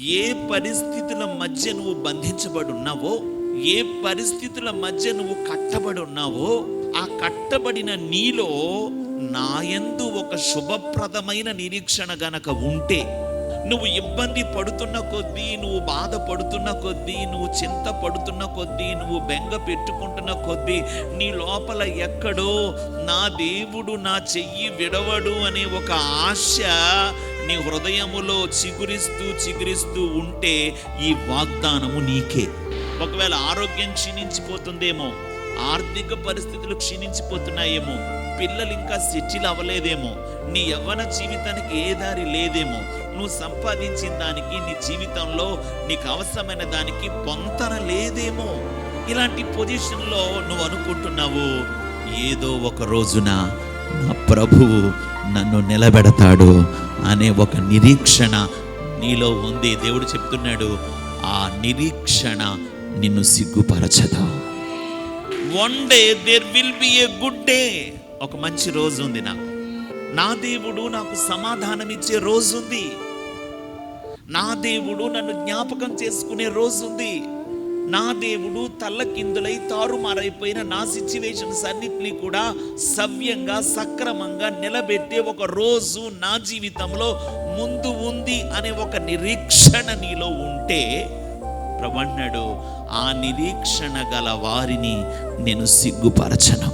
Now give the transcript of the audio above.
ఏ పరిస్థితుల మధ్య నువ్వు బంధించబడి ఉన్నావో, ఏ పరిస్థితుల మధ్య నువ్వు కట్టబడి ఉన్నావో, ఆ కట్టబడిన నీలో నా యందు ఒక శుభప్రదమైన నిరీక్షణ గనక ఉంటే, నువ్వు ఇబ్బంది పడుతున్న కొద్దీ, నువ్వు బాధపడుతున్న కొద్దీ, నువ్వు చింత పడుతున్న కొద్దీ, నువ్వు బెంగ పెట్టుకుంటున్న కొద్దీ, నీ లోపల ఎక్కడో నా దేవుడు నా చెయ్యి విడవడు అనే ఒక ఆశ నీ హృదయములో చిగురిస్తూ ఉంటే, ఈ వాగ్దానము నీకే. ఒకవేళ ఆరోగ్యం క్షీణించిపోతుందేమో, ఆర్థిక పరిస్థితులు క్షీణించిపోతున్నాయేమో, పిల్లలు ఇంకా సెటిల్ అవ్వలేదేమో, నీ యవ్వన జీవితానికి ఏ దారి లేదేమో, నువ్వు సంపాదించిన దానికి, నీ జీవితంలో నీకు అవసరమైన దానికి పొంతన లేదేమో, ఇలాంటి పొజిషన్లో నువ్వు అనుకుంటున్నావు, ఏదో ఒక రోజున నా ప్రభువు నన్ను నిలబెడతాడు అనే ఒక నిరీక్షణ నీలో ఉంది. దేవుడు చెప్తున్నాడు, ఆ నిరీక్షణ నిన్ను సిగ్గుపరచదు. One day there will be a good day. ఒక మంచి రోజు ఉంది నా దేవుడు నాకు సమాధానం ఇచ్చే రోజు ఉంది. నా దేవుడు నన్ను జ్ఞాపకం చేసుకునే రోజు ఉంది. నా దేవుడు తల్లకిందులై తారుమారైపోయిన నా సిచ్యువేషన్స్ అన్నిటినీ కూడా సవ్యంగా సక్రమంగా నిలబెట్టే ఒక రోజు నా జీవితంలో ముందు ఉంది అనే ఒక నిరీక్షణ నీలో ఉంటే, ప్రభు అన్నాడు, ఆ నిరీక్షణ గల వారిని నేను సిగ్గుపరచను.